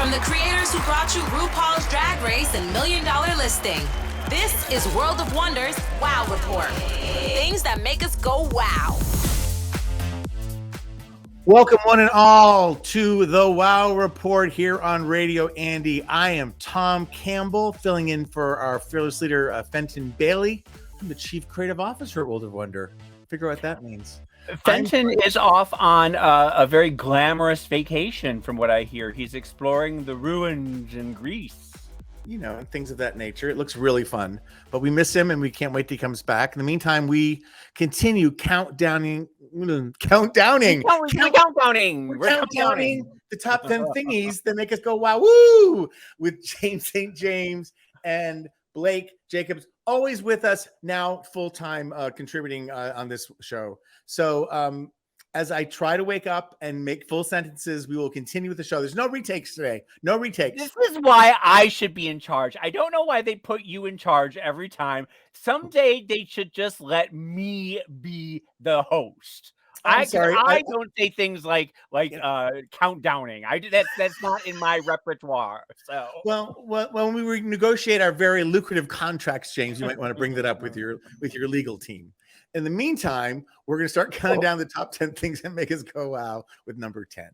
From the creators who brought you RuPaul's Drag Race and $1 Million Listing, this is World of Wonder's Wow Report. Things that make us go wow. Welcome one and all to the Wow Report here on Radio Andy. I am Tom Campbell, filling in for our fearless leader, Fenton Bailey. I'm the Chief Creative Officer at World of Wonder. Figure out what that means. Fenton is off on a very glamorous vacation, from what I hear. He's exploring the ruins in Greece. You know, and things of that nature. It looks really fun, but we miss him and we can't wait till he comes back. In the meantime, we continue countdowning the top 10 thingies that make us go wow woo with James St. James and Blake Jacobs, always with us now, full-time contributing on this show. So as I try to wake up and make full sentences, we will continue with the show. There's no retakes today. No retakes. This is why I should be in charge. I don't know why they put you in charge every time. Someday they should just let me be the host. I don't say things like countdowning. That's not in my repertoire. So well, when we negotiate our very lucrative contracts, James, you might want to bring that up with your legal team. In the meantime, we're going to start counting down the top 10 things that make us go wow with number 10.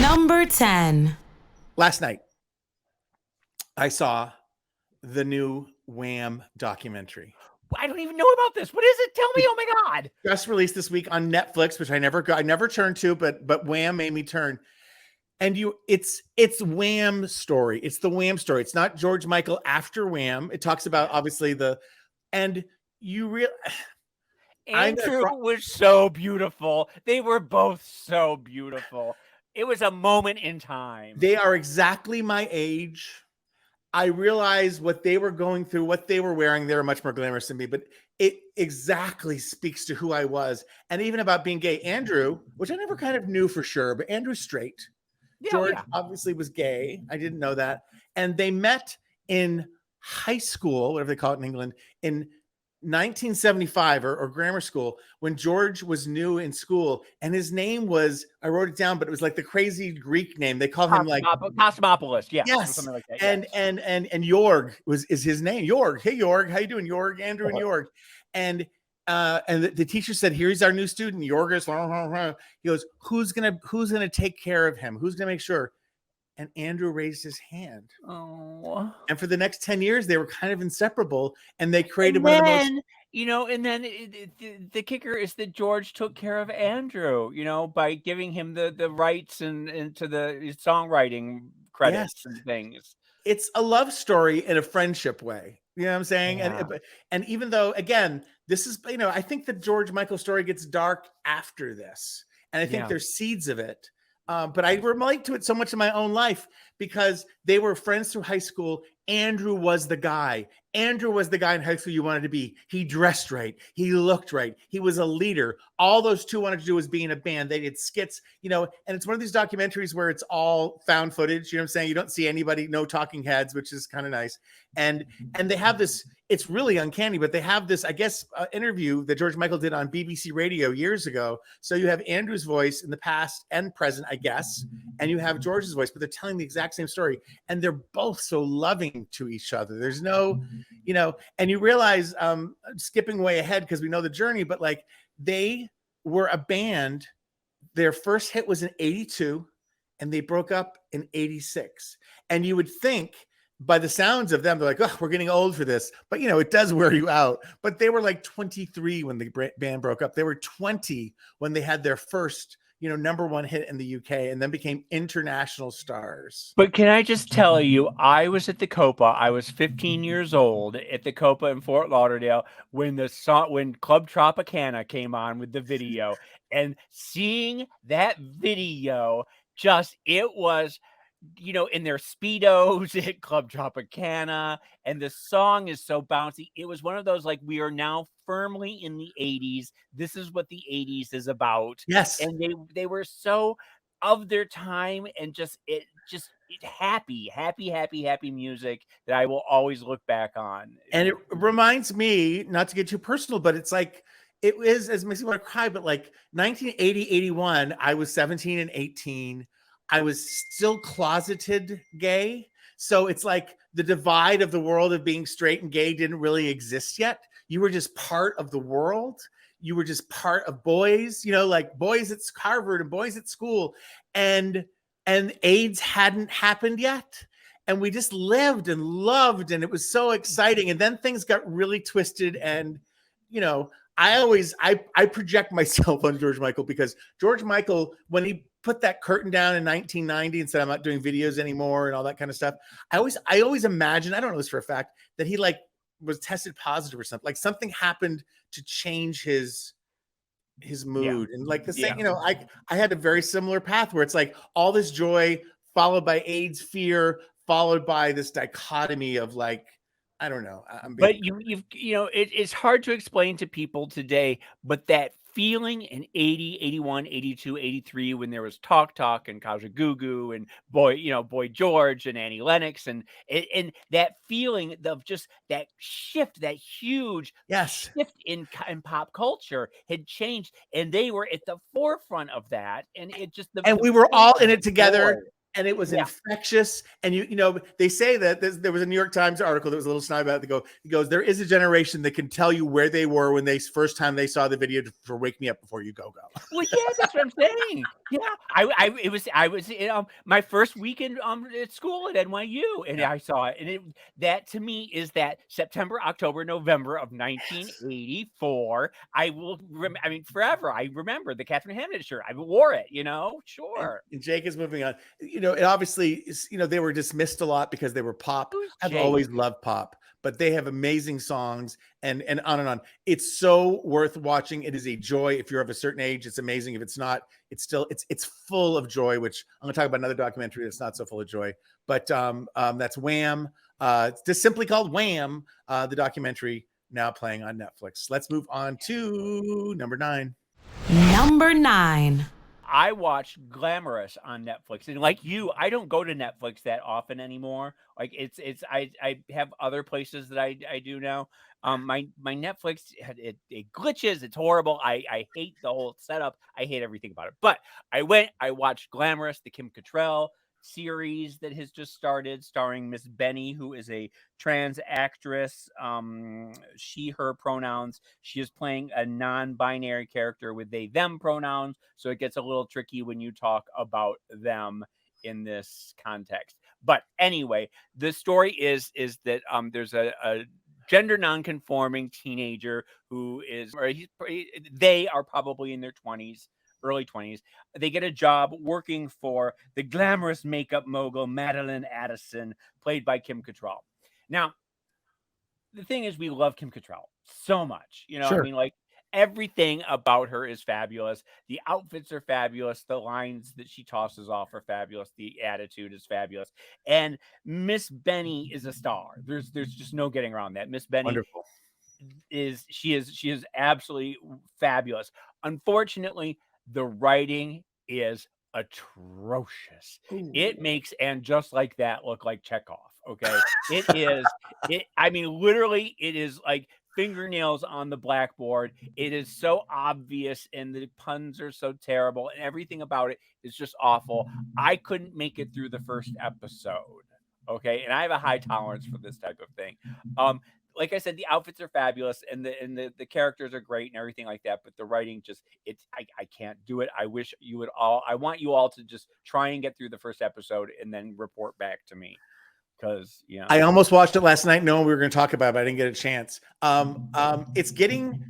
Number 10. Last night, I saw the new WHAM documentary. I don't even know about this. What is it? Tell me. Oh my God. Just released this week on Netflix, which I never turned to, but WHAM made me turn. And it's WHAM's story. It's the WHAM story. It's not George Michael after WHAM. It talks about obviously Andrew was so beautiful. They were both so beautiful. It was a moment in time. They are exactly my age. I realize what they were going through, what they were wearing. They were much more glamorous than me, but it exactly speaks to who I was. And even about being gay. Andrew, which I never kind of knew for sure, but Andrew's straight. Yeah, George obviously was gay. I didn't know that. And they met in high school, whatever they call it in England, in 1975 or grammar school, when George was new in school, and his name was, I wrote it down, but it was like the crazy Greek name. They called him like Cosmopolis. Yeah. Yes. Something like that. And Jorg is his name. Jorg. Hey Jorg, how you doing? Jorg, Andrew and Jorg. And the teacher said, here's our new student, Jorg. He goes, who's gonna take care of him? Who's gonna make sure? And Andrew raised his hand. Oh. And for the next 10 years, they were kind of inseparable. And they created one of the most... And then the kicker is that George took care of Andrew, by giving him the rights and to the songwriting credits and things. It's a love story in a friendship way. You know what I'm saying? Yeah. And even though, again, this is, I think the George Michael story gets dark after this. And I think there's seeds of it. But I relate to it so much in my own life because they were friends through high school. Andrew was the guy. Andrew was the guy in high school you wanted to be. He dressed right. He looked right. He was a leader. All those two wanted to do was be in a band. They did skits, and it's one of these documentaries where it's all found footage. You know what I'm saying? You don't see anybody, no talking heads, which is kind of nice. And they have this, it's really uncanny, but they have this, I guess, interview that George Michael did on BBC Radio years ago. So you have Andrew's voice in the past and present, I guess, and you have George's voice, but they're telling the exact same story. And they're both so loving to each other. There's no, and you realize, skipping way ahead because we know the journey, but like they were a band. Their first hit was in 82 and they broke up in 86. And you would think, by the sounds of them, they're like, oh, we're getting old for this. But, it does wear you out. But they were like 23 when the band broke up. They were 20 when they had their first, number one hit in the UK and then became international stars. But can I just tell you, I was at the Copa. I was 15 years old at the Copa in Fort Lauderdale when Club Tropicana came on with the video. And seeing that video, it was... in their Speedos at Club Tropicana, and the song is so bouncy. It was one of those, like, we are now firmly in the 80s. This is what the 80s is about. Yes. And they were so of their time and happy music that I will always look back on. And it reminds me, not to get too personal, but it's like, it is, as makes me want to cry, but like 1980, 81, I was 17 and 18. I was still closeted gay. So it's like the divide of the world of being straight and gay didn't really exist yet. You were just part of the world. You were just part of boys, you know, like boys at Harvard and boys at school. And AIDS hadn't happened yet. And we just lived and loved, and it was so exciting. And then things got really twisted. And, you know, I project myself on George Michael, because George Michael, when he put that curtain down in 1990 and said, I'm not doing videos anymore and all that kind of stuff, I always imagine, I don't know this for a fact, that he like was tested positive or something. Like something happened to change his mood. And like the same, you know, I had a very similar path where it's like all this joy followed by AIDS fear, followed by this dichotomy of like, I don't know. But you know, it's hard to explain to people today, but that feeling in 80, 81, 82, 83, when there was Talk and Kaja Gugu and Boy George and Annie Lennox and that feeling of just that shift, that huge shift in pop culture had changed, and they were at the forefront of that, and it just we were all in it together. And it was infectious. And you know, they say that there was a New York Times article that was a little snide about it. He goes, there is a generation that can tell you where they were when they first time they saw the video for "Wake Me Up Before You Go." Well, yeah, that's what I'm saying. Yeah, I was my first weekend at school at NYU, and I saw it, and that to me is that September, October, November of 1984. I mean, forever. I remember the Catherine Hamnett shirt. I wore it. You know, sure. And Jake is moving on. You know, it obviously is, you know, they were dismissed a lot because they were pop. I've always loved pop, but they have amazing songs and on and on. It's so worth watching. It is a joy. If you're of a certain age, it's amazing. If it's not, it's still, it's full of joy, which I'm going to talk about another documentary that's not so full of joy, but that's WHAM. It's just simply called WHAM, the documentary now playing on Netflix. Let's move on to number 9. Number 9. I watched Glamorous on Netflix, and like you, I don't go to Netflix that often anymore. Like I have other places that I do now. My Netflix, it glitches. It's horrible. I hate the whole setup. I hate everything about it. But I watched Glamorous, the Kim Catrall series that has just started, starring Miss Benny, who is a trans actress. She, her pronouns. She is playing a non-binary character with they, them pronouns. So it gets a little tricky when you talk about them in this context. But anyway, the story is that there's a gender non-conforming teenager who is, they are probably in their 20s. Early 20s, they get a job working for the glamorous makeup mogul Madeline Addison, played by Kim Cattrall. Now, the thing is, we love Kim Cattrall so much. You know, I mean, like everything about her is fabulous. The outfits are fabulous. The lines that she tosses off are fabulous. The attitude is fabulous. And Miss Benny is a star. There's just no getting around that. Miss Benny she is absolutely fabulous. Unfortunately, the writing is atrocious. Ooh. It makes And Just Like That look like Chekhov. Okay. I mean, literally, it is like fingernails on the blackboard. It is so obvious, and the puns are so terrible, and everything about it is just awful. I couldn't make it through the first episode. Okay. And I have a high tolerance for this type of thing. Like I said, the outfits are fabulous, and the characters are great and everything like that. But the writing I can't do it. I wish you would I want you all to just try and get through the first episode and then report back to me. Because, you know, I almost watched it last night knowing we were going to talk about it, but I didn't get a chance. It's getting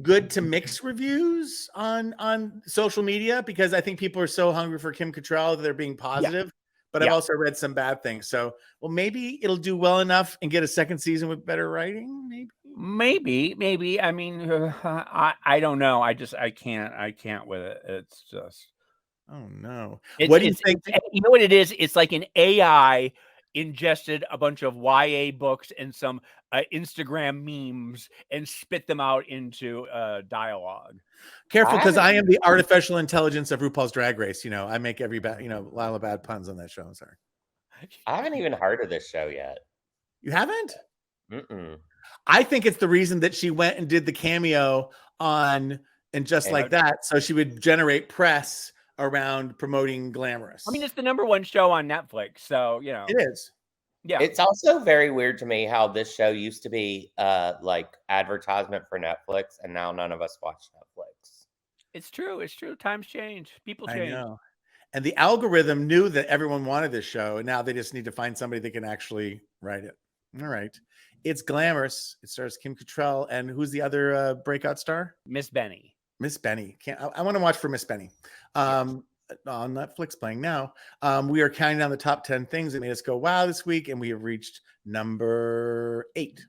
good to mixed reviews on social media, because I think people are so hungry for Kim Cattrall that they're being positive. But I've also read some bad things. So, well, maybe it'll do well enough and get a second season with better writing. Maybe. I mean, I don't know. I can't with it. It's just, oh no. What do you think? You know what it is? It's like an AI ingested a bunch of YA books and some Instagram memes and spit them out into dialogue. Careful, because I am the artificial intelligence of RuPaul's Drag Race. You know, I make a lot of bad puns on that show. I'm sorry. I haven't even heard of this show yet. You haven't? Mm-mm. I think it's the reason that she went and did the cameo on And Just Like That, so she would generate press around promoting Glamorous. I mean, it's the #1 show on Netflix, so you know it is. Yeah, It's also very weird to me how this show used to be like advertisement for Netflix, and now none of us watch Netflix. it's true. It's true. Times change. People I change. know. And the algorithm knew that everyone wanted this show, and now they just need to find somebody that can actually write it. All right. It's Glamorous. It stars Kim Catrall, and who's the other breakout star? Miss Benny. Miss Benny. I want to watch for Miss Benny. On Netflix playing now. We are counting down the top 10 things that made us go wow this week, and we have reached number 8.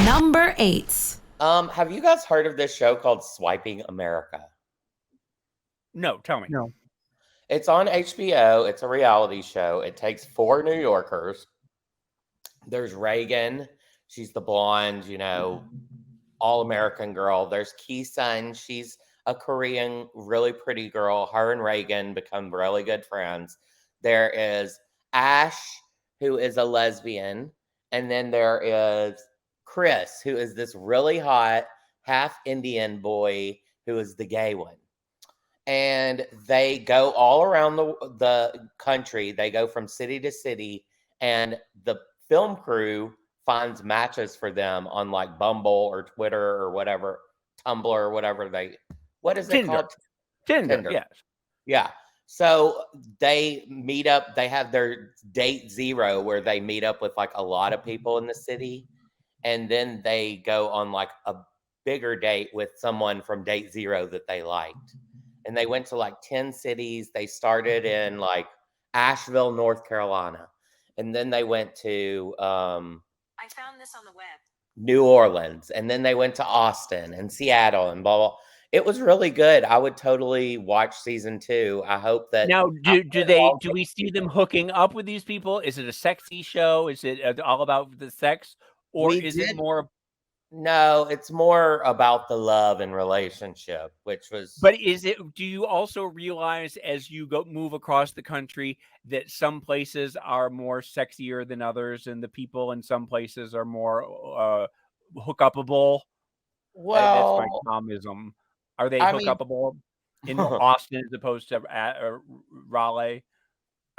Number 8. Have you guys heard of this show called Swiping America? No, tell me. No. It's on HBO. It's a reality show. It takes 4 New Yorkers. There's Reagan. She's the blonde, all-American girl. There's Ki-sun. She's a Korean, really pretty girl. Her and Reagan become really good friends. There is Ash, who is a lesbian. And then there is Chris, who is this really hot, half Indian boy who is the gay one. And they go all around the country. They go from city to city, and the film crew finds matches for them on like Bumble or Twitter or whatever, Tumblr or whatever what is it called? Tinder, yes. Yeah. So they meet up. They have their date 0 where they meet up with like a lot of people in the city. And then they go on like a bigger date with someone from date 0 that they liked. And they went to like 10 cities. They started in like Asheville, North Carolina. And then they went to I found this on the web. New Orleans. And then they went to Austin and Seattle and blah, blah. It was really good. I would totally watch season 2. I hope that now do we see them hooking up with these people? Is it a sexy show? Is it all about the sex? Or is it more? No, it's more about the love and relationship, which was. But do you also realize as you move across the country that some places are more sexier than others, and the people in some places are more hookupable? Well, that's my Tomism. Are they hookupable in Austin as opposed to Raleigh?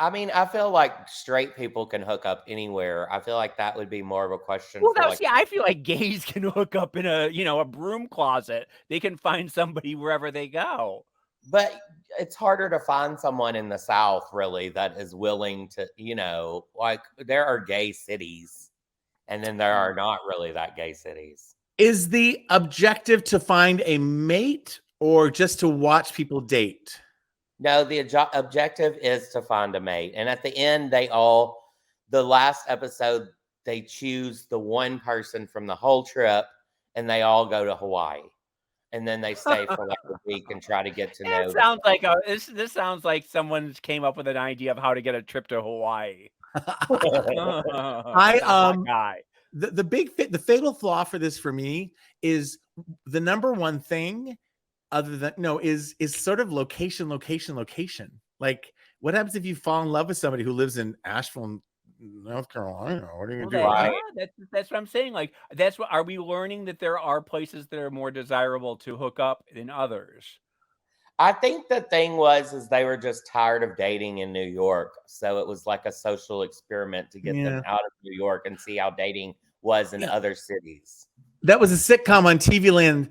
I mean, I feel like straight people can hook up anywhere. I feel like that would be more of a question. Well, I feel like gays can hook up in a broom closet. They can find somebody wherever they go. But it's harder to find someone in the South, really, that is willing to, like there are gay cities, and then there are not really that gay cities. Is the objective to find a mate or just to watch people date? No, the objective is to find a mate. And at the end, the last episode, they choose the one person from the whole trip, and they all go to Hawaii. And then they stay for like a week and try to get to know. Sounds like this sounds like someone came up with an idea of how to get a trip to Hawaii. The fatal flaw for this for me is the number one thing other than is sort of location. Like, what happens if you fall in love with somebody who lives in Asheville, North Carolina? What are you gonna do? That's what I'm saying. Like, are we learning that there are places that are more desirable to hook up than others? I think the thing is they were just tired of dating in New York. So it was like a social experiment to get them out of New York and see how dating was in other cities. That was a sitcom on TV Land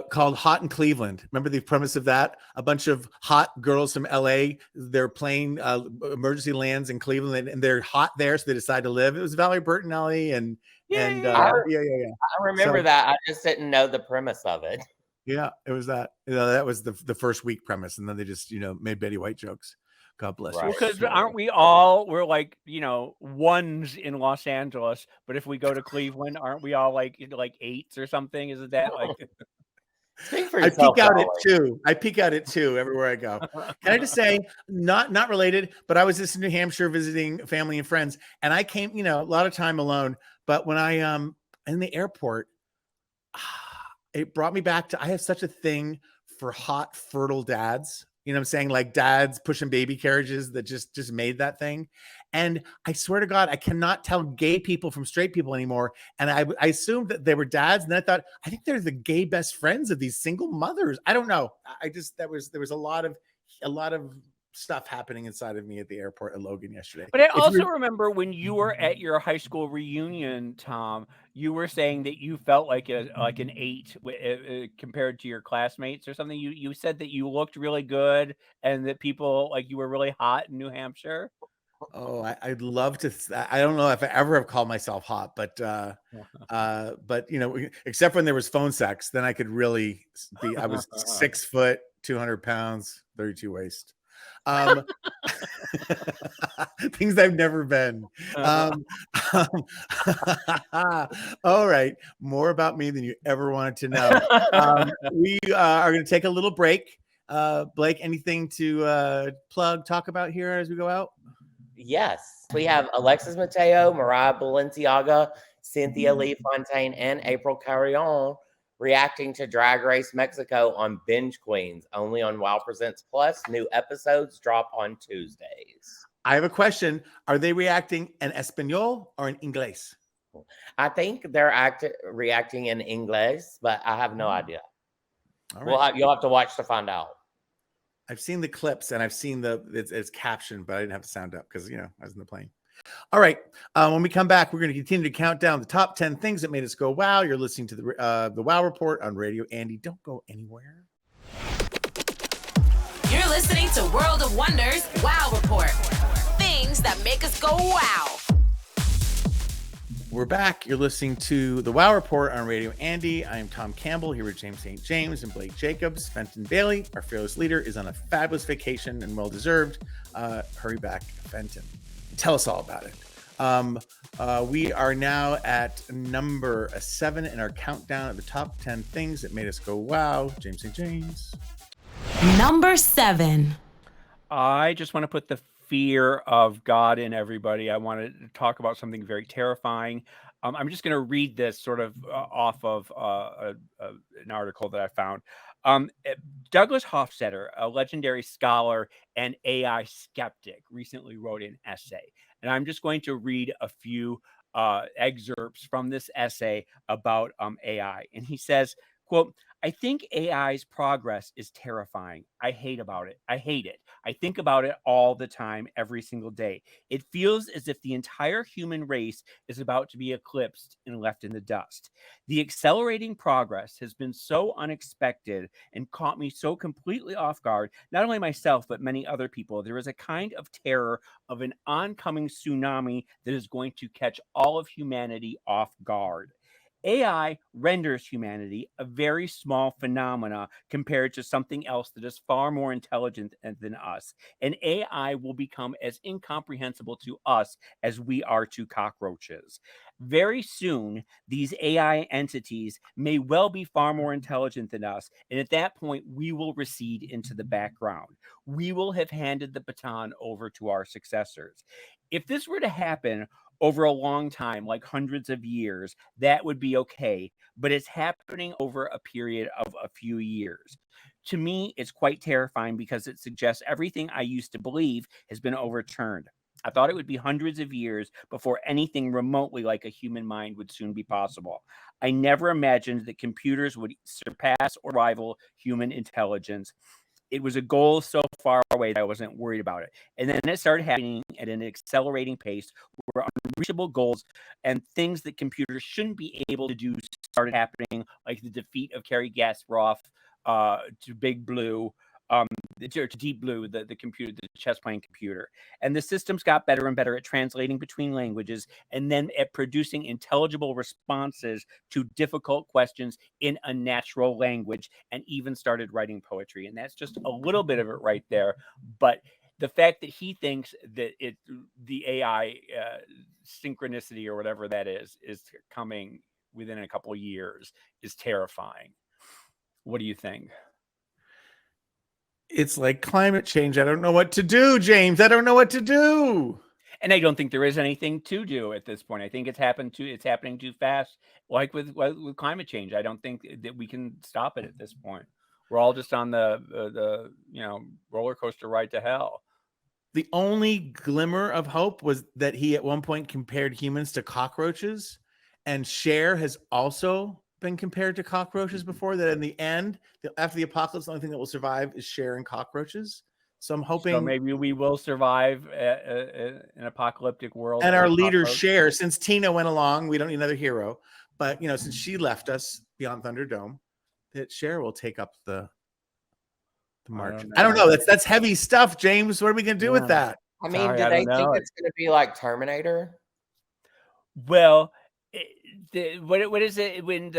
called Hot in Cleveland. Remember the premise of that? A bunch of hot girls from LA, their plane emergency lands in Cleveland, and they're hot there, so they decide to live. It was Valerie Bertinelli and I remember that. I just didn't know the premise of it. Yeah, it was that. That was the first week premise, and then they just made Betty White jokes. God bless you. Because aren't we all? We're like ones in Los Angeles, but if we go to Cleveland, aren't we all like 8s or something? Isn't that like? I peek out at 2 everywhere I go. Can I just say, not related, but I was just in New Hampshire visiting family and friends, and I came, a lot of time alone. But when I in the airport, it brought me back to I have such a thing for hot, fertile dads. You know what I'm saying? Like dads pushing baby carriages that just made that thing. And I swear to God, I cannot tell gay people from straight people anymore. And I assumed that they were dads. And then I thought, I think they're the gay best friends of these single mothers. I don't know. There was a lot of a lot of stuff happening inside of me at the airport at Logan yesterday. But I also remember when you were at your high school reunion, Tom, you were saying that you felt like an 8 compared to your classmates or something. You said that you looked really good and that people like you were really hot in New Hampshire. Oh, I'd love to. I don't know if I ever have called myself hot, but except when there was phone sex, then I could really be. I was 6 foot, 200 pounds, 32 waist. Things I've never been. All right, more about me than you ever wanted to know. We are going to take a little break. Blake, anything to plug, talk about here as we go out? Yes, we have Alexis Mateo, Mariah Balenciaga, Cynthia Lee Fontaine, and April Carrion reacting to Drag Race Mexico on Binge Queens, only on WoW Presents Plus. New episodes drop on Tuesdays. I have a question. Are they reacting in Espanol or in Inglés? I think they're reacting in English, but I have no idea. All right. You'll have to watch to find out. I've seen the clips and I've seen it's captioned, but I didn't have to sound up because I was in the plane. All right. When we come back, we're going to continue to count down the top 10 things that made us go wow. You're listening to the WoW Report on Radio Andy. Don't go anywhere. You're listening to World of Wonders WoW Report. Things that make us go wow. We're back. You're listening to the WoW Report on Radio Andy. I am Tom Campbell here with James St. James and Blake Jacobs. Fenton Bailey, our fearless leader, is on a fabulous vacation and well-deserved. Hurry back, Fenton. Tell us all about it. We are now at number 7 in our countdown of the top 10 things that made us go wow. James St. James. Number 7. I just want to put the fear of God in everybody. I want to talk about something very terrifying. I'm just going to read this sort of off of an article that I found. Douglas Hofstadter, a legendary scholar and AI skeptic, recently wrote an essay. And I'm just going to read a few excerpts from this essay about AI. And he says, quote, I think AI's progress is terrifying. I hate it. I think about it all the time, every single day. It feels as if the entire human race is about to be eclipsed and left in the dust. The accelerating progress has been so unexpected and caught me so completely off guard, not only myself, but many other people. There is a kind of terror of an oncoming tsunami that is going to catch all of humanity off guard. AI renders humanity a very small phenomena compared to something else that is far more intelligent than us. And AI will become as incomprehensible to us as we are to cockroaches. Very soon, these AI entities may well be far more intelligent than us. And at that point, we will recede into the background. We will have handed the baton over to our successors. If this were to happen over a long time, like hundreds of years, that would be okay. But it's happening over a period of a few years. To me, it's quite terrifying because it suggests everything I used to believe has been overturned. I thought it would be hundreds of years before anything remotely like a human mind would soon be possible. I never imagined that computers would surpass or rival human intelligence. It was a goal so far away that I wasn't worried about it. And then it started happening at an accelerating pace where unreachable goals and things that computers shouldn't be able to do started happening, like the defeat of Carrie Gasparoff to Big Blue, to Deep Blue, the computer, the chess playing computer. And the systems got better and better at translating between languages and then at producing intelligible responses to difficult questions in a natural language, and even started writing poetry. And that's just a little bit of it right there. But the fact that he thinks that the AI synchronicity or whatever that is coming within a couple of years is terrifying. What do you think? It's like climate change. I don't know what to do, James. I don't know what to do. And I don't think there is anything to do at this point. I think it's happening too fast, like with climate change. I don't think that we can stop it at this point. We're all just on the roller coaster ride to hell. The only glimmer of hope was that he at one point compared humans to cockroaches, and Cher has also been compared to cockroaches before. That in the end, after the apocalypse, the only thing that will survive is Cher and cockroaches. So I'm hoping maybe we will survive an apocalyptic world. And our leaders share. Since Tina went along, we don't need another hero. But since she left us beyond Thunderdome, that Cher will take up the march. I don't know. That's heavy stuff, James. What are we gonna do with that? I mean, do they think it's gonna be like Terminator? Well, what is it when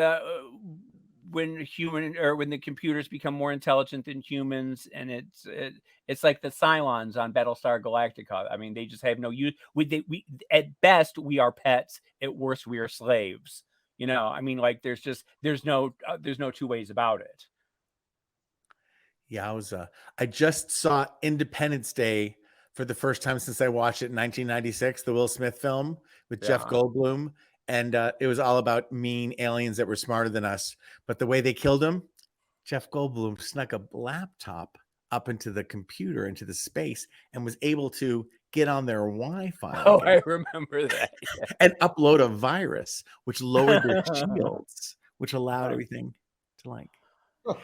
when the computers become more intelligent than humans, and it's like the Cylons on Battlestar Galactica. I mean, they just have no use. We at best we are pets. At worst we are slaves. I mean, like there's no two ways about it. Yeah, I just saw Independence Day for the first time since I watched it in 1996, the Will Smith film with Jeff Goldblum. And it was all about mean aliens that were smarter than us. But the way they killed him, Jeff Goldblum snuck a laptop up into the computer, into the space, and was able to get on their Wi-Fi. Oh, I remember that. Yeah. And upload a virus, which lowered their shields, which allowed everything to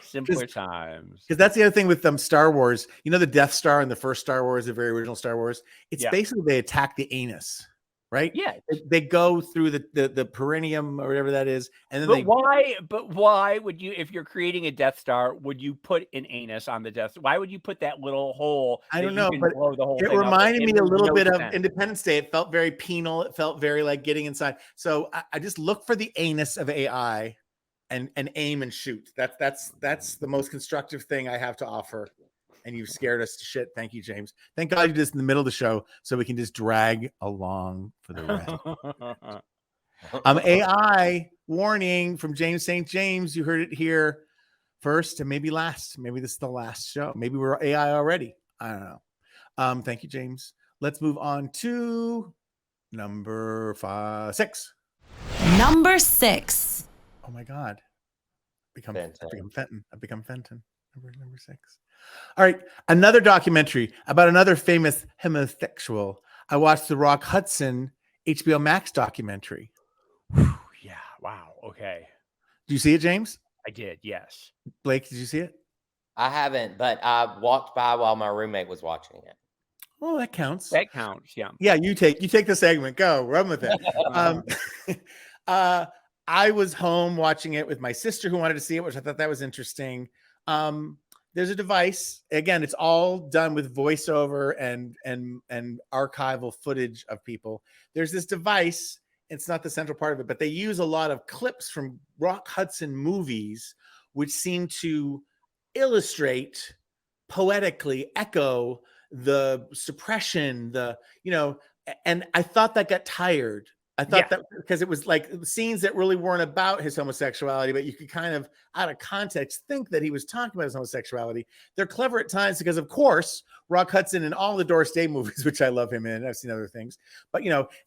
simpler times. Because that's the other thing with Star Wars. The Death Star in the first Star Wars, the very original Star Wars. It's basically they attack the anus. Right? Yeah. They go through the perineum or whatever that is. And then why would you, if you're creating a Death Star, would you put an anus on the Death Star? Why would you put that little hole? I don't know, but blow the whole it reminded me a little bit of Independence Day. It felt very penal. It felt very like getting inside. So I just look for the anus of AI and aim and shoot. That's the most constructive thing I have to offer. And you've scared us to shit. Thank you, James. Thank God you did this in the middle of the show so we can just drag along for the rest. AI warning from James St. James. You heard it here first and maybe last. Maybe this is the last show. Maybe we're AI already. I don't know. Thank you, James. Let's move on to number 6. Number 6. Oh my God. I've become Fenton. Number 6. All right, another documentary about another famous homosexual. I watched the Rock Hudson HBO Max documentary. Yeah, wow. Okay. Do you see it, James? I did, yes. Blake, did you see it? I haven't, but I walked by while my roommate was watching it. Oh, that counts. That counts, yeah. Yeah, you take the segment. Go, run with it. I was home watching it with my sister who wanted to see it, which I thought that was interesting. There's a device. Again, it's all done with voiceover and archival footage of people. There's this device. It's not the central part of it, but they use a lot of clips from Rock Hudson movies, which seem to illustrate, poetically echo the suppression, and I thought that got tired. I thought that because it was like scenes that really weren't about his homosexuality, but you could kind of out of context think that he was talking about his homosexuality. They're clever at times because, of course, Rock Hudson in all the Doris Day movies, which I love him in, I've seen other things, but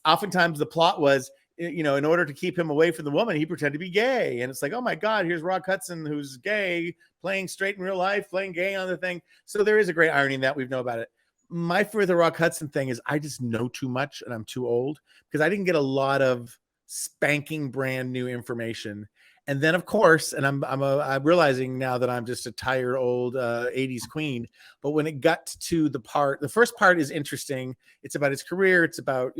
oftentimes the plot was, in order to keep him away from the woman, he pretended to be gay. And it's like, oh my God, here's Rock Hudson, who's gay, playing straight in real life, playing gay on the thing. So there is a great irony in that. We know about it. My fear of the Rock Hudson thing is I just know too much and I'm too old because I didn't get a lot of spanking brand new information. And then, of course, and I'm realizing now that I'm just a tired old 80s queen. But when it got to the first part is interesting. It's about his career. It's about,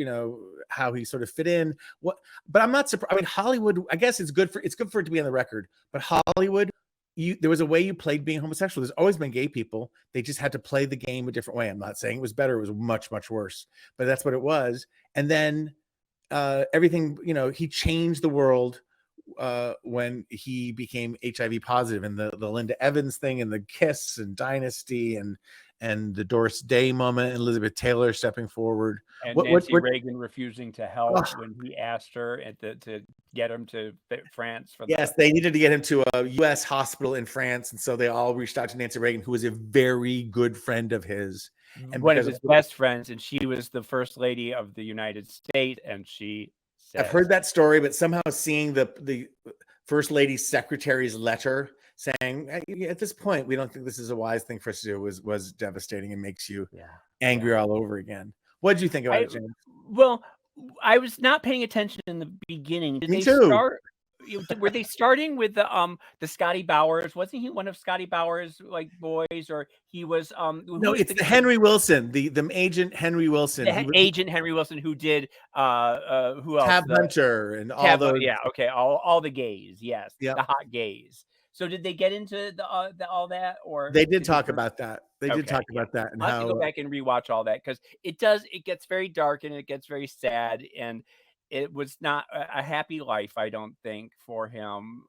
how he sort of fit in. But I'm not surprised. I mean, Hollywood, I guess it's good for it to be on the record. But Hollywood, there was a way you played being homosexual. There's always been gay people. They just had to play the game a different way. I'm not saying it was better. It was much, much worse. But that's what it was. And then everything, he changed the world when he became HIV positive, and the Linda Evans thing and the Kiss and Dynasty and the Doris Day moment and Elizabeth Taylor stepping forward. And Nancy Reagan refusing to help when he asked her to get him to France. They needed to get him to a U.S. hospital in France. And so they all reached out to Nancy Reagan, who was a very good friend of his. And one of his best friends. And she was the first lady of the United States. And she said, I've heard that story, but somehow seeing the first lady's secretary's letter saying, at this point, we don't think this is a wise thing for us to do was devastating and makes you angry all over again. What did you think about it, James? Well, I was not paying attention in the beginning. Me too. were they starting with the Scotty Bowers? Wasn't he one of Scotty Bowers like boys, or he was who No, was it's the Henry Wilson, the agent Henry Wilson. the agent Henry Wilson who did who else? Tab Hunter and all Tab, those. yeah, okay, all the gays, yes, Yeah, the hot gays. So did they get into the all that, or they did talk about that. They did talk yeah. about that and I'll have to how go back and rewatch all that, because it gets very dark and it gets very sad, and it was not a happy life, I don't think, for him.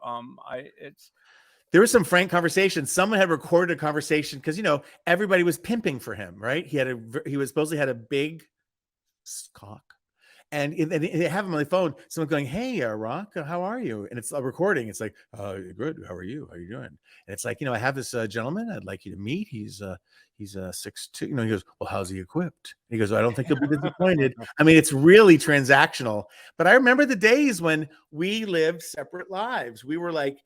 there was some frank conversation. Someone had recorded a conversation because everybody was pimping for him, right? He was supposedly had a big cock. And they have him on the phone. Someone going, "Hey, Rock, how are you?" And it's a recording. It's like, "Good. How are you? How are you doing?" And it's like, I have this gentleman I'd like you to meet. He's 6'2". He goes, "Well, how's he equipped?" And he goes, "I don't think you'll be disappointed." I mean, it's really transactional. But I remember the days when we lived separate lives. We were like,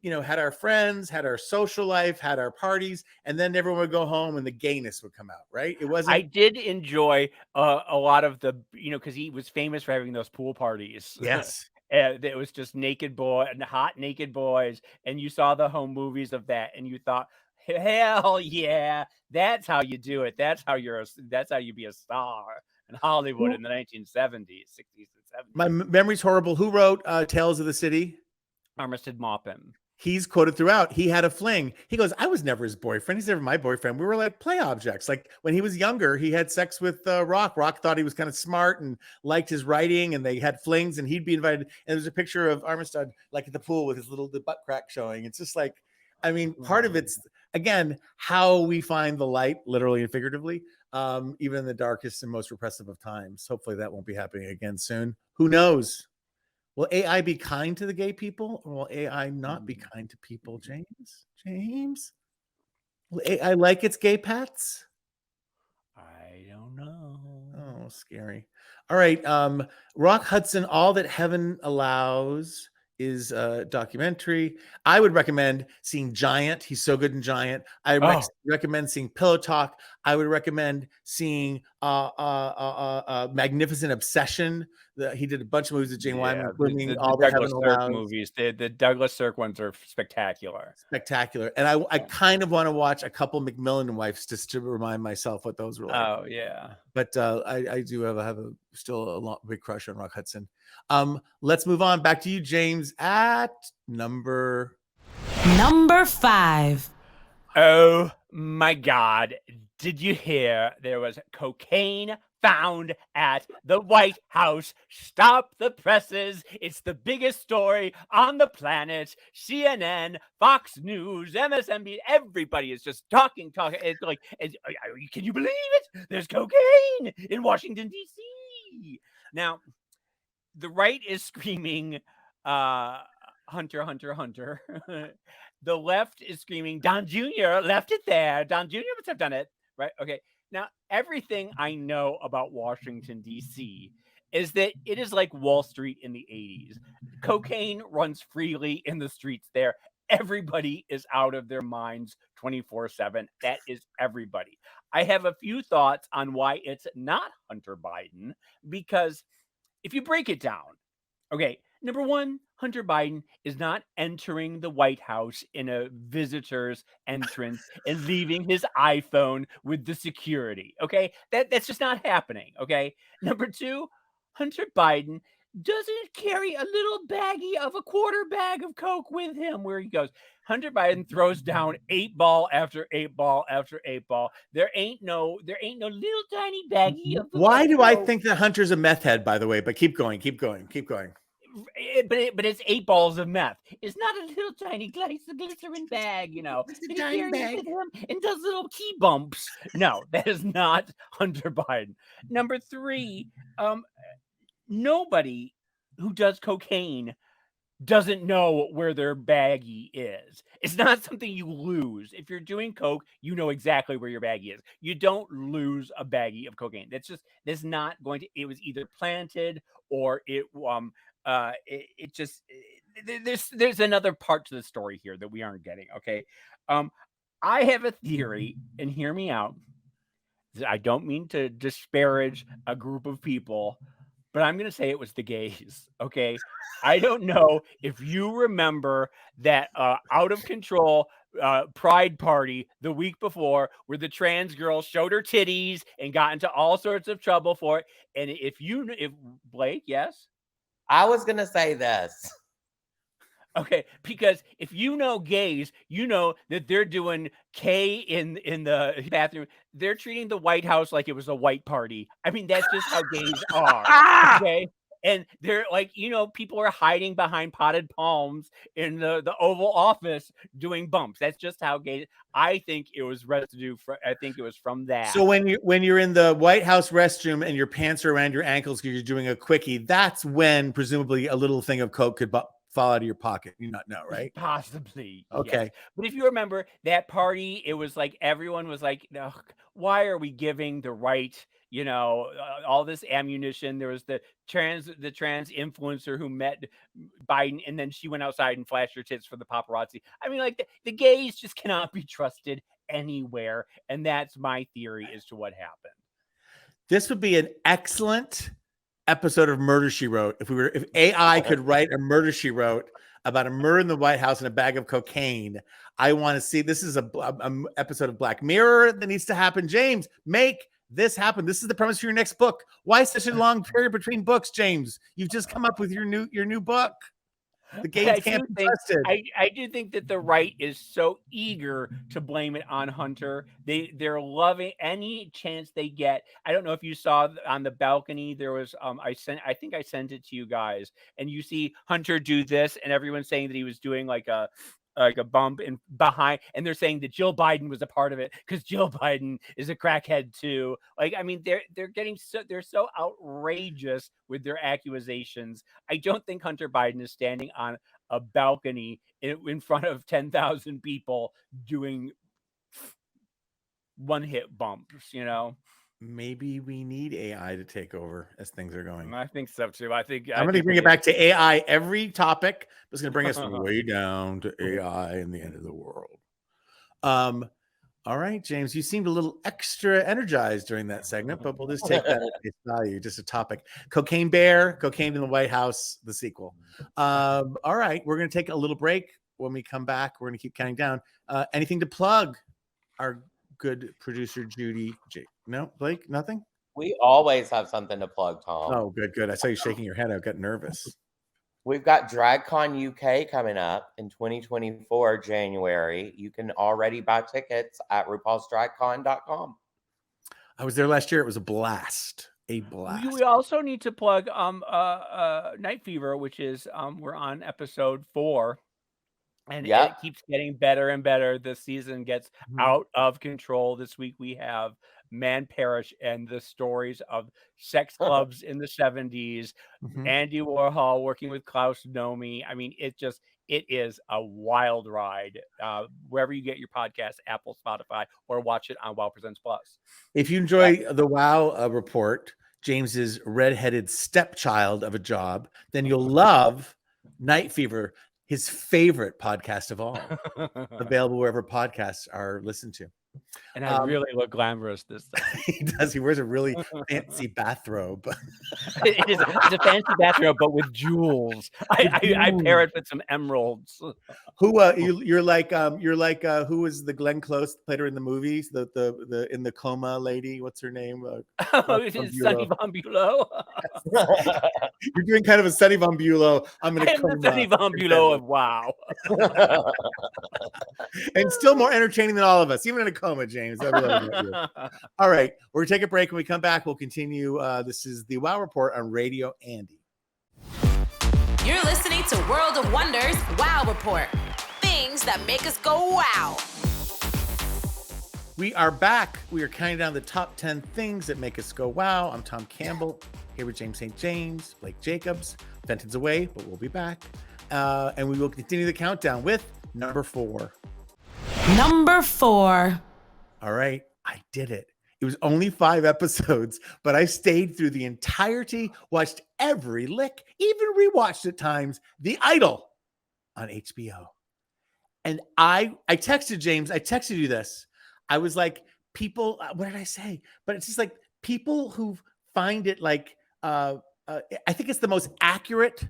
had our friends, had our social life, had our parties, and then everyone would go home and the gayness would come out, right? It wasn't. I did enjoy a lot of the, because he was famous for having those pool parties. Yes. It was just naked boy and hot naked boys, and you saw the home movies of that, and you thought, hell yeah, that's how you do it. That's how you be a star in Hollywood in the 1970s, 60s, and 70s. My memory's horrible. Who wrote Tales of the City? Armistead Maupin. He's quoted throughout. He had a fling. He goes, "I was never his boyfriend. He's never my boyfriend. We were like play objects." Like when he was younger, he had sex with Rock. Rock thought he was kind of smart and liked his writing, and they had flings, and he'd be invited. And there's a picture of Armistead like at the pool with his the butt crack showing. It's just like, I mean, part of it's, again, how we find the light, literally and figuratively, even in the darkest and most repressive of times. Hopefully that won't be happening again soon. Who knows? Will AI be kind to the gay people, or will AI not be kind to people, James? James? Will AI like its gay pets? I don't know. Oh, scary. All right. Rock Hudson, All That Heaven Allows is a documentary. I would recommend seeing Giant. He's so good in Giant. I recommend seeing Pillow Talk. I would recommend seeing Magnificent Obsession. He did a bunch of movies with Jane Wyman, including All That Heaven Allows. Movies. The Douglas Sirk ones are spectacular. Spectacular. And I kind of want to watch a couple McMillan wives just to remind myself what those were like. Oh yeah. But I do have still a big crush on Rock Hudson. Let's move on back to you, James, at number 5. Oh my God. Did you hear there was cocaine found at the White House? Stop the presses. It's the biggest story on the planet. CNN, Fox News, MSNBC, everybody is just talking. It's like, can you believe it? There's cocaine in Washington, D.C. Now, the right is screaming, Hunter, Hunter, Hunter. The left is screaming, Don Jr. left it there. Don Jr. must have done it. Right? Okay. Now, everything I know about Washington, D.C. is that it is like Wall Street in the 80s. Cocaine runs freely in the streets there. Everybody is out of their minds 24/7. That is everybody. I have a few thoughts on why it's not Hunter Biden, because if you break it down, okay, number one, Hunter Biden is not entering the White House in a visitor's entrance and leaving his iPhone with the security. Okay, that's just not happening. Okay, number two, Hunter Biden doesn't carry a little baggie of a quarter bag of coke with him where he goes. Hunter Biden throws down 8 ball after 8 ball after 8 ball. There ain't no little tiny baggie of. Why do I think that Hunter's a meth head, by the way? But keep going. But it's 8 balls of meth. It's not a little tiny glycerin bag, It's a tiny bag. With him and does little key bumps. No, that is not Hunter Biden. Number 3, nobody who does cocaine doesn't know where their baggie is. It's not something you lose. If you're doing coke, you know exactly where your baggie is. You don't lose a baggie of cocaine. That's not going to. It was either planted or there's another part to the story here that we aren't getting. Okay. I have a theory, and hear me out. I don't mean to disparage a group of people, but I'm going to say it was the gays. Okay. I don't know if you remember that out of control pride party the week before where the trans girl showed her titties and got into all sorts of trouble for it. And if Blake, yes. I was going to say this. Okay, because if you know gays, you know that they're doing K in the bathroom. They're treating the White House like it was a white party. I mean, that's just how gays are. Okay. And they're like, people are hiding behind potted palms in the Oval Office doing bumps. That's just how gays. I think it was residue. I think it was from that. So when you're in the White House restroom and your pants are around your ankles because you're doing a quickie, that's when presumably a little thing of Coke could fall out of your pocket. You not know, right? Possibly. Okay. Yes. But if you remember that party, it was like everyone was like, why are we giving the right, all this ammunition? There was the trans influencer who met Biden, and then she went outside and flashed her tits for the paparazzi. I mean, like the gays just cannot be trusted anywhere. And that's my theory as to what happened. This would be an excellent episode of Murder, She Wrote if AI could write a Murder, She Wrote about a murder in the White House and a bag of cocaine. I want to see. This is a episode of Black Mirror that needs to happen. James, make this happen. This is the premise for your next book. Why such a long period between books, James? You've just come up with your new book. The gays can't be trusted. I do think that the right is so eager to blame it on Hunter. They're loving any chance they get. I don't know if you saw on the balcony, there was I think I sent it to you guys, and you see Hunter do this, and everyone's saying that he was doing like a bump in behind, and they're saying that Jill Biden was a part of it because Jill Biden is a crackhead too. Like, I mean, they're so outrageous with their accusations. I don't think Hunter Biden is standing on a balcony in front of 10,000 people doing one-hit bumps, Maybe we need AI to take over as things are going. I think so too. I'm going to bring it back to AI every topic. It's going to bring us way down to AI and the end of the world. All right, James, you seemed a little extra energized during that segment, but we'll just take that at face value. Just a topic. Cocaine Bear, Cocaine in the White House, the sequel. All right, we're going to take a little break. When we come back, we're going to keep counting down. Anything to plug? Our good producer Judy. No, Blake, nothing? We always have something to plug, Tom. Oh, good. I saw you shaking your head. I got nervous. We've got DragCon UK coming up in 2024, January. You can already buy tickets at RuPaulsDragCon.com. I was there last year. It was a blast. A blast. We also need to plug Night Fever, which is we're on episode 4. And it keeps getting better and better. This season gets out of control. This week we have Man Parish and the stories of sex clubs in the 70s. Andy Warhol working with Klaus Nomi. I mean, it is a wild ride. Wherever you get your podcast, Apple, Spotify, or watch it on WOW Presents Plus. If you enjoy the WOW report, James's redheaded stepchild of a job, then you'll love Night Fever, his favorite podcast of all, available wherever podcasts are listened to. And I really look glamorous this time. He does. He wears a really fancy bathrobe. It's a fancy bathrobe, but with jewels. I pair it with some emeralds. Who you're like who was the Glenn Close played her in the movies? The in the coma lady. What's her name? Sunny Von Bulow. You're doing kind of a Sunny Von Bulow. I'm the Sunny Von Bulow of WOW. And still more entertaining than all of us, even in a coma, James. All right, we're gonna take a break. When we come back, we'll continue. This is the WOW Report on Radio Andy. You're listening to World of Wonders WOW Report. Things that make us go wow. We are back. We are counting down the top 10 things that make us go wow. I'm Tom Campbell, here with James St. James, Blake Jacobs. Fenton's away, but we'll be back. And we will continue the countdown with number 4. Number 4. All right, I did it. It was only 5 episodes, but I stayed through the entirety, watched every lick, even rewatched at times, The Idol on HBO. And I texted James, I texted you this. I was like, people, what did I say? But it's just like people who find it like I think it's the most accurate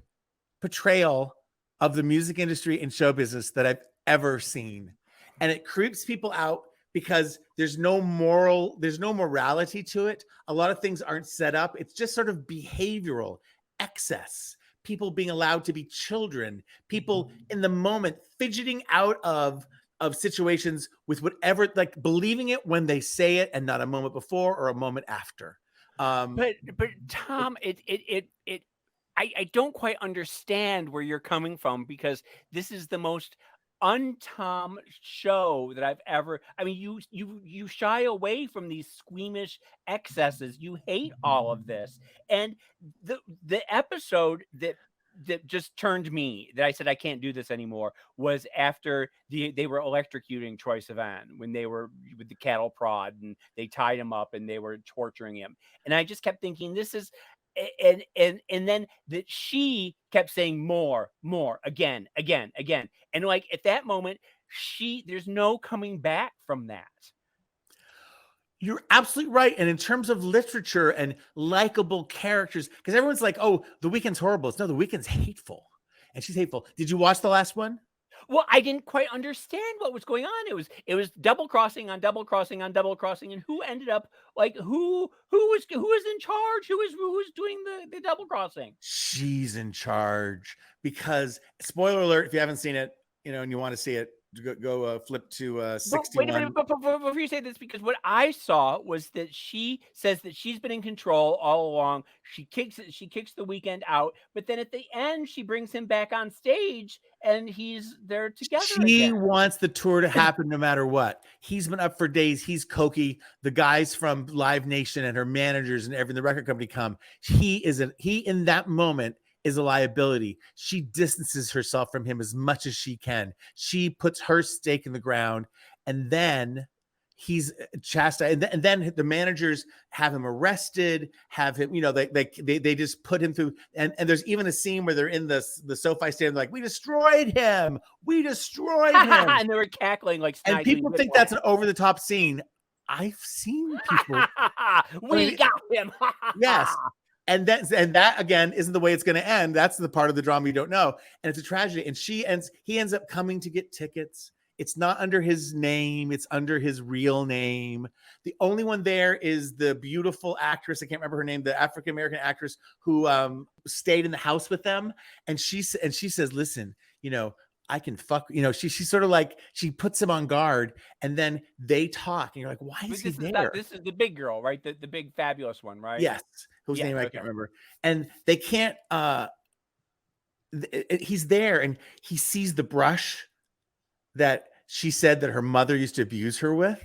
portrayal of the music industry and show business that I've ever seen. And it creeps people out because there's no morality to it. A lot of things aren't set up. It's just sort of behavioral excess, people being allowed to be children, people in the moment fidgeting out of situations with whatever, like believing it when they say it and not a moment before or a moment after. But Tom, I don't quite understand where you're coming from, because this is the most un-Tom show that I've ever. I mean, you shy away from these squeamish excesses. You hate all of this, and the episode that just turned me, that I said I can't do this anymore, was after they were electrocuting Troye Sivan when they were with the cattle prod, and they tied him up and they were torturing him. And I just kept thinking, this is, and then that she kept saying more, again. And like at that moment, there's no coming back from that. You're absolutely right. And in terms of literature and likable characters, because everyone's like, oh, The Weeknd's horrible. No, The Weeknd's hateful. And she's hateful. Did you watch the last one? Well, I didn't quite understand what was going on. It was double crossing on double crossing on double crossing, and who ended up, like, who was in charge? Who was doing the double crossing? She's in charge, because, spoiler alert, if you haven't seen it, and you want to see it, go flip to 61. Wait a minute, before you say this, because what I saw was that she says that she's been in control all along. She kicks the Weeknd out, but then at the end she brings him back on stage and he's there together. She wants the tour to happen no matter what. He's been up for days. He's Cokie. The guys from Live Nation and her managers and everything, the record company come. He in that moment is a liability. She distances herself from him as much as she can. She puts her stake in the ground, and then he's chastised. And then the managers have him arrested, have him, they just put him through. And there's even a scene where they're in the SoFi stand, like, we destroyed him. And they were cackling like snidely. And people think that's an over-the-top scene. I've seen people. We got him. Yes. And that again isn't the way it's going to end. That's the part of the drama you don't know. And it's a tragedy. And he ends up coming to get tickets. It's not under his name. It's under his real name. The only one there is the beautiful actress. I can't remember her name, the African-American actress who stayed in the house with them. And she says, listen, I can fuck, she's sort of like, she puts him on guard, and then they talk, and you're like, why is he there? This is the big girl, right? The big fabulous one, right? Yes. Whose name I can't remember. And they can't, he's there, and he sees the brush that she said that her mother used to abuse her with,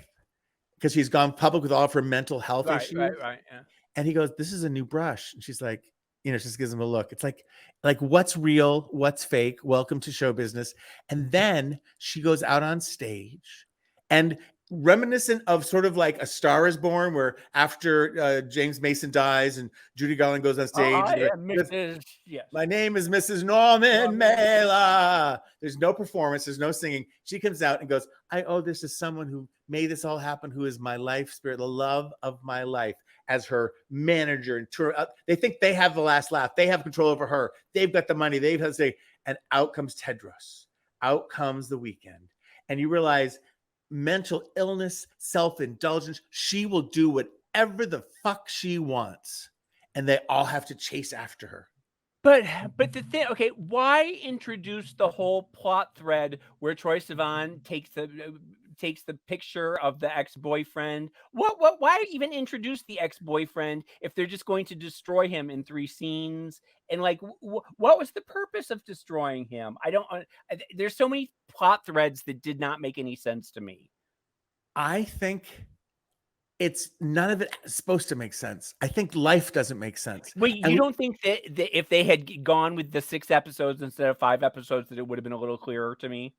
because she's gone public with all of her mental health issues. Right. Yeah. And he goes, this is a new brush. And she's like, she just gives him a look. It's like what's real, what's fake. Welcome to show business. And then she goes out on stage, and reminiscent of sort of like A Star Is Born, where after James Mason dies and Judy Garland goes on stage. My name is Mrs. Norman Mailer. There's no performance. There's no singing. She comes out and goes, I owe this to someone who made this all happen, who is my life spirit, the love of my life, as her manager and tour. They think they have the last laugh. They have control over her. They've got the money. They've had to say, and out comes Tedros. Out comes the Weeknd. And you realize mental illness, self-indulgence, she will do whatever the fuck she wants, and they all have to chase after her. But the thing, okay, why introduce the whole plot thread where Troye Sivan takes the picture of the ex-boyfriend? Why even introduce the ex-boyfriend if they're just going to destroy him in 3 scenes? And like, what was the purpose of destroying him? There's so many plot threads that did not make any sense to me. I think it's none of it supposed to make sense. I think life doesn't make sense. Wait, you don't think that if they had gone with the 6 episodes instead of 5 episodes, that it would have been a little clearer to me?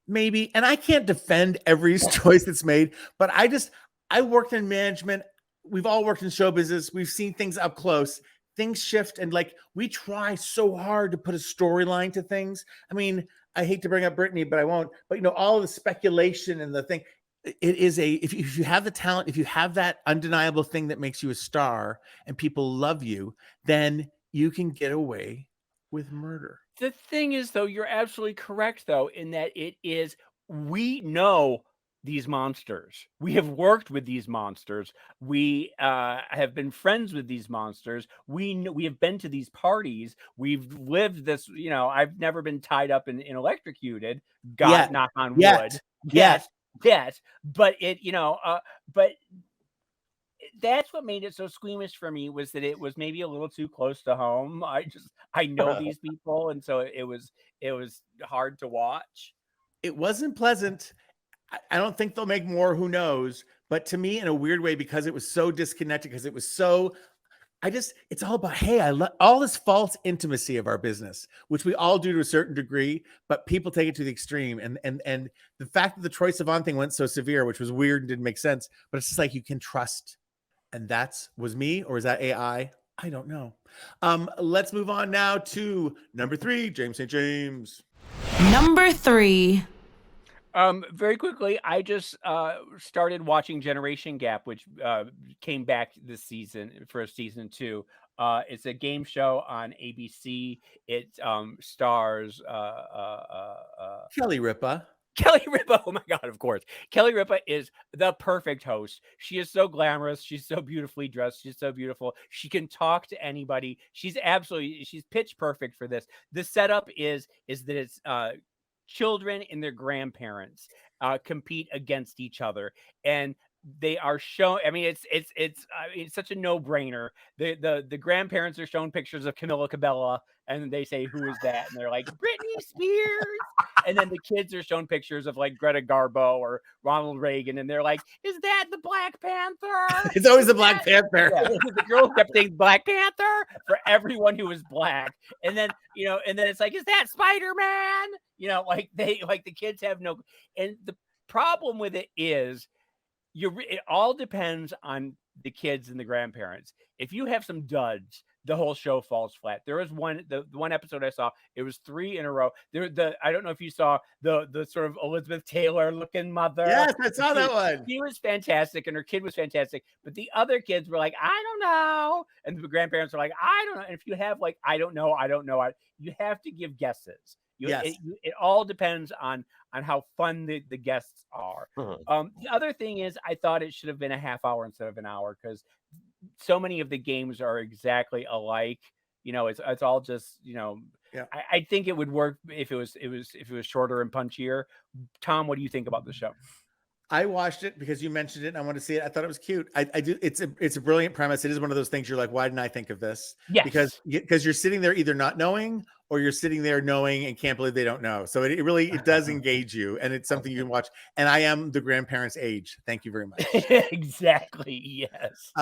Maybe. And I can't defend every choice that's made, but I worked in management. We've all worked in show business. We've seen things up close. Things shift, and like, we try so hard to put a storyline to things. I mean, I hate to bring up Britney, but I won't. But all the speculation and the thing, it is if you have the talent, if you have that undeniable thing that makes you a star and people love you, then you can get away with murder. The thing is, though, you're absolutely correct, though, in that we know these monsters. We have worked with these monsters. We have been friends with these monsters. We have been to these parties. We've lived this, I've never been tied up and electrocuted. God, knock on wood. Yes. But but that's what made it so squeamish for me, was that it was maybe a little too close to home. I know these people, and so it was hard to watch. It wasn't pleasant. I don't think they'll make more, who knows, but to me, in a weird way, because it was so disconnected, because it was so, it's all about, hey, I love all this false intimacy of our business, which we all do to a certain degree, but people take it to the extreme. And the fact that the Troye Sivan thing went so severe, which was weird and didn't make sense, but it's just like, you can trust. And was me, or is that AI? I don't know. Let's move on now to number 3, James St. James. Number 3. Very quickly, I just started watching Generation Gap, which came back this season for season 2. It's a game show on ABC. It stars Kelly Ripa. Kelly Ripa, oh my God, of course. Kelly Ripa is the perfect host. She is so glamorous. She's so beautifully dressed. She's so beautiful. She can talk to anybody. She's pitch perfect for this. The setup is that it's children and their grandparents compete against each other, and they are shown. I mean, it's such a no-brainer. The grandparents are shown pictures of Camila Cabello, and they say, "Who is that?" And they're like, "Britney Spears." And then the kids are shown pictures of like Greta Garbo or Ronald Reagan, and they're like, "Is that the Black Panther?" It's always the Black Panther. Yeah. The girls kept saying Black Panther for everyone who was black, and then it's like, "Is that Spider-Man?" The kids have no. And the problem with it is, it all depends on the kids and the grandparents. If you have some duds, the whole show falls flat. There was the one episode I saw, it was 3 in a row. I don't know if you saw the sort of Elizabeth Taylor looking mother. Yes, I saw that one. She was fantastic, and her kid was fantastic. But the other kids were like, "I don't know," and the grandparents were like, "I don't know." And if you have like, I don't know, you have to give guesses. It all depends on how fun the guests are. The other thing is, I thought it should have been a half hour instead of an hour, because so many of the games are exactly alike. It's all just, I think it would work if it was shorter and punchier. Tom, what do you think about the show? I watched it because you mentioned it and I wanted to see it. I thought it was cute. I do. It's a brilliant premise. It is one of those things you're like, why didn't I think of this? Yes. Because you're sitting there either not knowing, or you're sitting there knowing and can't believe they don't know. So it really does engage you, and it's something you can watch. And I am the grandparents' age. Thank you very much. Exactly. Yes.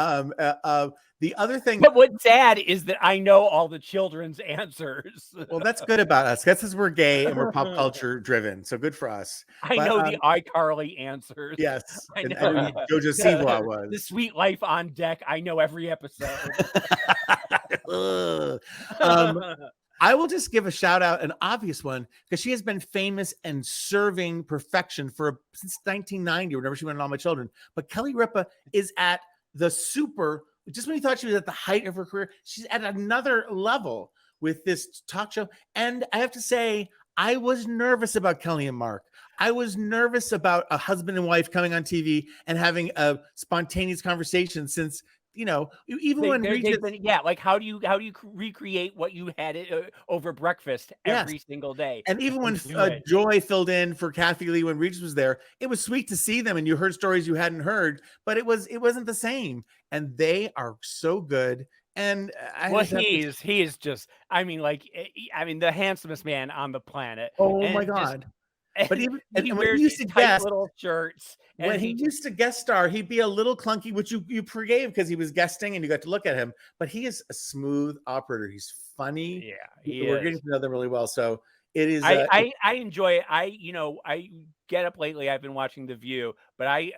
The other thing, but what's sad is that I know all the children's answers. Well, that's good about us. That's because we're gay and we're pop culture driven. So good for us. I know the iCarly answers. Yes. I know. And Jojo Siwa was. The Sweet Life on Deck. I know every episode. I will just give a shout out, an obvious one, because she has been famous and serving perfection since 1990 or whenever she went on All My Children. But Kelly Ripa is at the just when you thought she was at the height of her career, she's at another level with this talk show. And I have to say, I was nervous about Kelly and Mark. I was nervous about a husband and wife coming on TV and having a spontaneous conversation, since even when like how do you recreate what you had over breakfast every single day? And even when Joy filled in for Kathy Lee when Regis was there, it was sweet to see them, and you heard stories you hadn't heard, but it wasn't the same. And they are so good. And he is just, the handsomest man on the planet. Oh my God. But even he wears these tight little shirts. When he used to guest star, he'd be a little clunky, which you forgave because he was guesting and you got to look at him. But he is a smooth operator. He's funny. Yeah, we're getting to know them really well. So It is. I enjoy it. I get up lately. I've been watching The View, but I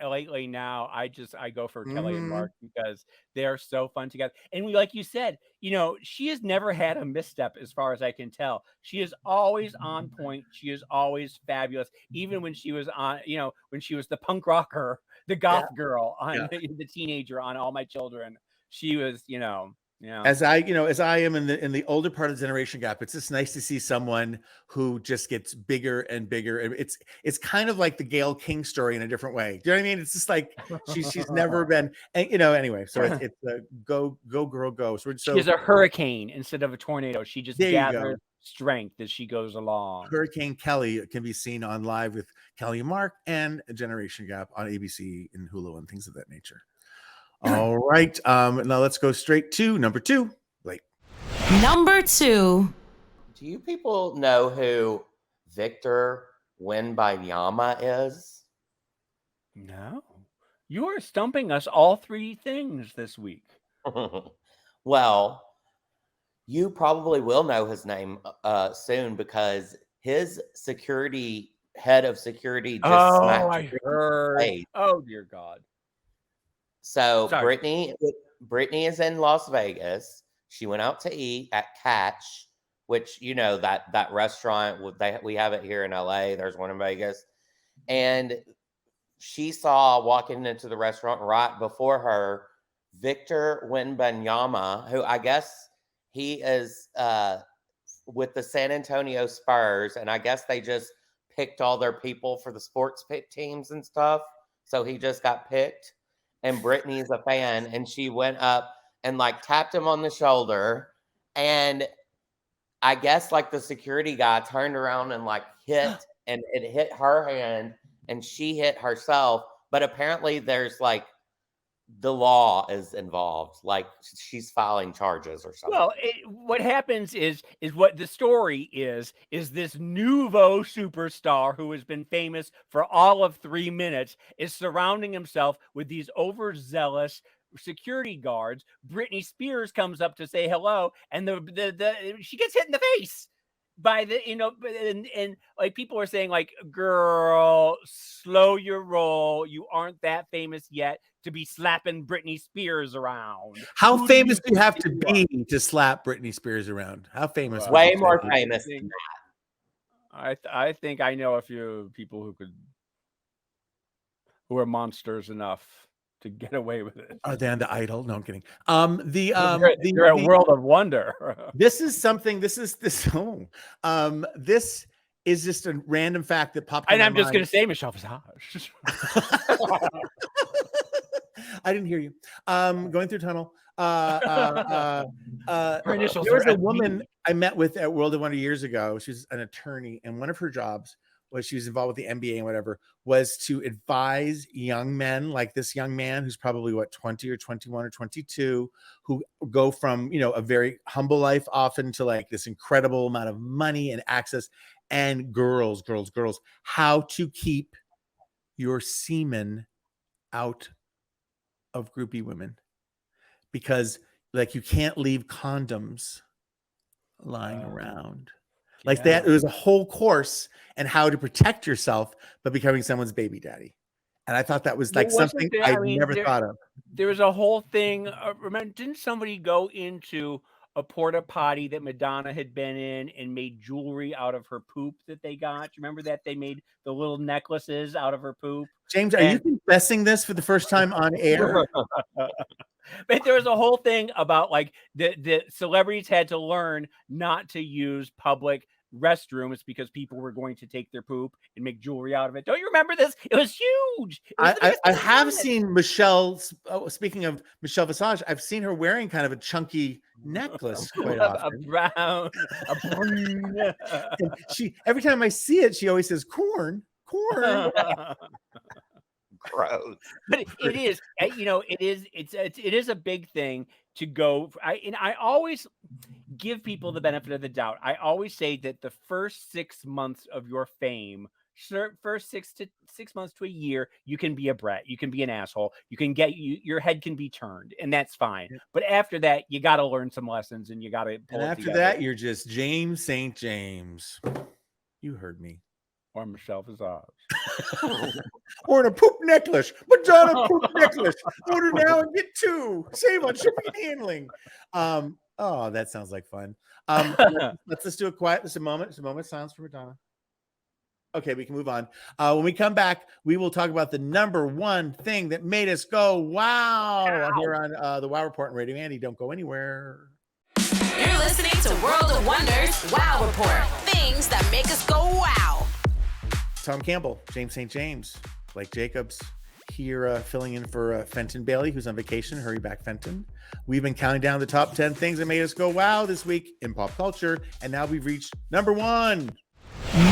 go for Kelly and Mark because they're so fun together. And like you said, she has never had a misstep as far as I can tell. She is always on point. She is always fabulous. Even when she was on, when she was the punk rocker, the goth girl on the teenager on All My Children, she was, Yeah. As I am in the older part of the generation gap, it's just nice to see someone who just gets bigger and bigger. And it's kind of like the Gayle King story in a different way. Do you know what I mean? It's just like she's never been, and anyway. So it's go girl go. So she's a hurricane instead of a tornado. She just gathers strength as she goes along. Hurricane Kelly can be seen on Live with Kelly and Mark and a Generation Gap on ABC and Hulu and things of that nature. All right. Now let's go straight to number 2. Blake. Number 2. Do you people know who Victor Wembanyama is? No. You are stumping us all 3 things this week. Well, you probably will know his name soon because his head of security just smacked. I heard. Oh, dear God. So Britney is in Las Vegas. She went out to eat at Catch, which that restaurant we have it here in LA. There's one in Vegas, and she saw walking into the restaurant right before her Victor Wembanyama, who I guess he is with the San Antonio Spurs, and I guess they just picked all their people for the sports pick teams and stuff. So he just got picked. And Britney's a fan, and she went up and tapped him on the shoulder, and I guess the security guy turned around and hit, and it hit her hand, and she hit herself. But apparently, there's the law is involved, she's filing charges or something. Well, what happens is what the story is this nouveau superstar who has been famous for all of 3 minutes is surrounding himself with these overzealous security guards. Britney Spears comes up to say hello, and she gets hit in the face by the and people are saying girl, slow your roll, you aren't that famous yet to be slapping Britney Spears around. How famous do you have to be to slap Britney Spears around? How famous? Way more famous than that. I think I know a few people who are monsters enough to get away with it. Are they on the Idol? No, I'm kidding. You're at World of Wonder. This is just a random fact that popped. And I'm just going to say Michelle Visage. I didn't hear you. Going through tunnel. Her initials. There was a woman I met with at World of Wonder years ago. She's an attorney, and one of her jobs was she was involved with the NBA and whatever, was to advise young men like this young man who's probably 20 or 21 or 22, who go from, a very humble life often to this incredible amount of money and access, and girls, how to keep your semen out of groupie women, because you can't leave condoms lying around. That, it was a whole course and how to protect yourself by becoming someone's baby daddy. And I thought that was something I never thought of. There was a whole thing. Remember, didn't somebody go into a porta potty that Madonna had been in and made jewelry out of her poop that they got? You remember that they made the little necklaces out of her poop? James, are you confessing this for the first time on air? But there was a whole thing about the celebrities had to learn not to use public restrooms because people were going to take their poop and make jewelry out of it. Don't you remember this? It was huge. I have seen Michelle. Speaking of Michelle Visage, I've seen her wearing kind of a chunky necklace quite often. A brown. She every time I see it, she always says corn. Gross. But it is, it is a big thing to go. I always give people the benefit of the doubt. I always say that the first 6 months of your fame, first 6 months to a year, you can be a brat, you can be an asshole, you can your head can be turned, and that's fine. But after that, you got to learn some lessons, and you got to pull. And after that, you're just James St. James. You heard me. Or Michelle Visage. Or in a poop necklace. Madonna poop necklace. Order now and get 2. Save on shipping and handling. Oh, that sounds like fun. Let's do a quiet. Just a moment of silence for Madonna. Okay, we can move on. When we come back, we will talk about the number one thing that made us go wow here on the Wow Report and Radio Andy. Don't go anywhere. You're listening to World of Wonders Wow Report. Things that make us go wow. Tom Campbell, James St. James, Blake Jacobs here filling in for Fenton Bailey, who's on vacation. Hurry back, Fenton. We've been counting down the top 10 things that made us go wow this week in pop culture, and now we've reached number 1.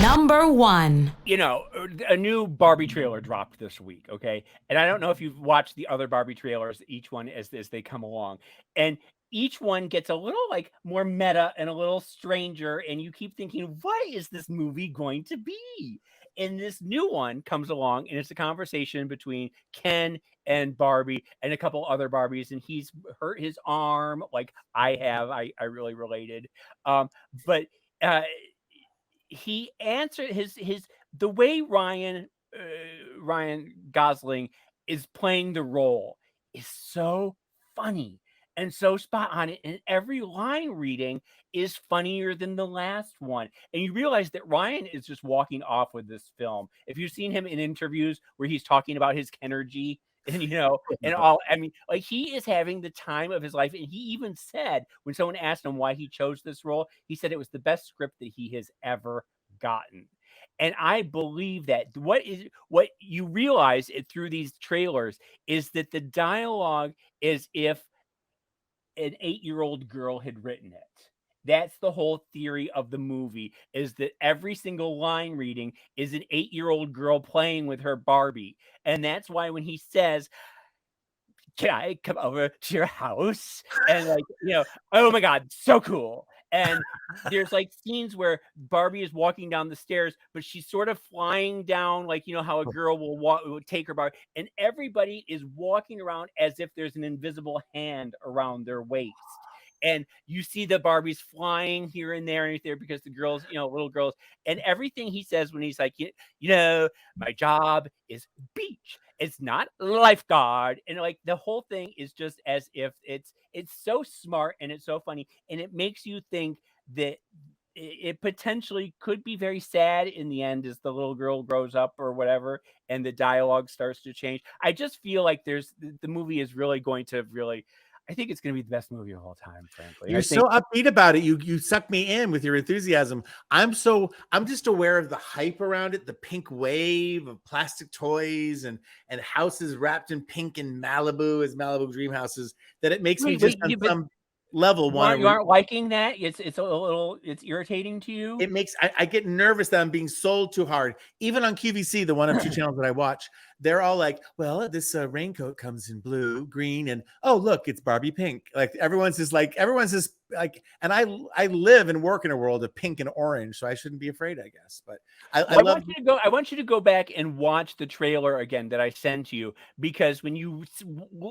Number 1. You know, a new Barbie trailer dropped this week, okay? And I don't know if you've watched the other Barbie trailers, each one as they come along. And each one gets a little like more meta and a little stranger, and you keep thinking, what is this movie going to be? And this new one comes along, and it's a conversation between Ken and Barbie and a couple other Barbies, and he's hurt his arm like I have. I really related. But he answered the way Ryan Gosling is playing the role is so funny and so spot on it, and every line reading is funnier than the last one. And you realize that Ryan is just walking off with this film. If you've seen him in interviews where he's talking about his Kenergy and and all, I mean, like, he is having the time of his life. And he even said, when someone asked him why he chose this role, he said it was the best script that he has ever gotten. And I believe that what you realize through these trailers is that the dialogue is if an 8-year-old girl had written it. That's the whole theory of the movie, is that every single line reading is an 8-year-old girl playing with her Barbie. And that's why when he says, can I come over to your house? And oh my God, so cool. And there's like scenes where Barbie is walking down the stairs, but she's sort of flying down, like, how a girl will take her Barbie. And everybody is walking around as if there's an invisible hand around their waist. And you see the Barbies flying here and there because the girls, little girls, and everything he says when he's like, my job is beach. It's not lifeguard. And like the whole thing is just as if it's so smart and it's so funny. And it makes you think that it potentially could be very sad in the end as the little girl grows up or whatever, and the dialogue starts to change. I just feel like the movie is really going to I think it's going to be the best movie of all time, frankly. You're so upbeat about it. You suck me in with your enthusiasm. I'm just aware of the hype around it, the pink wave of plastic toys and houses wrapped in pink in Malibu as Malibu dream houses, that it makes me just on some level you aren't liking that. It's it's irritating to you. It makes I get nervous that I'm being sold too hard. Even on QVC, the one of 2 channels that I watch, they're all like, well, this raincoat comes in blue, green, and oh, look, it's Barbie pink. Like everyone's just like, and I live and work in a world of pink and orange, so I shouldn't be afraid, I guess. But I want you to go back and watch the trailer again that I sent you, because when you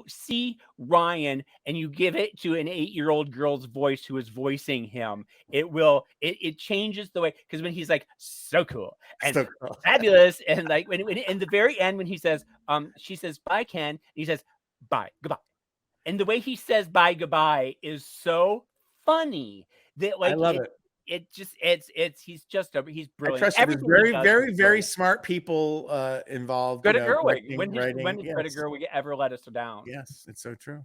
see Ryan and you give it to an 8-year-old girl's voice who is voicing him, it changes the way, because when he's like, so cool and fabulous, and like when in the very end when he says, she says, bye, Ken, and he says, bye, goodbye. And the way he says bye, goodbye is so funny that, like, I love it. He's brilliant. I trust there's very, very, very smart people involved. Greta Gerwig. When did Greta Gerwig ever let us down? Yes, it's so true.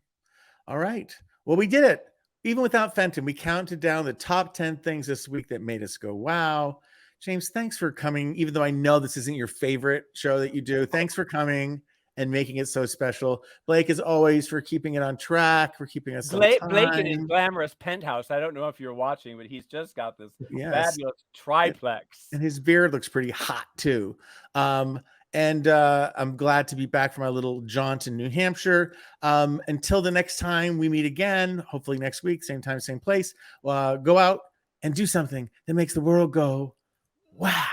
All right. Well, we did it. Even without Fenton, we counted down the top 10 things this week that made us go wow. James, thanks for coming. Even though I know this isn't your favorite show that you do, thanks for coming and making it so special. Blake, as always, for keeping it on track, for keeping us Blake in his glamorous penthouse. I don't know if you're watching, but he's just got this fabulous triplex. And his beard looks pretty hot, too. And I'm glad to be back from our little jaunt in New Hampshire. Until the next time we meet again, hopefully next week, same time, same place, go out and do something that makes the world go, wow.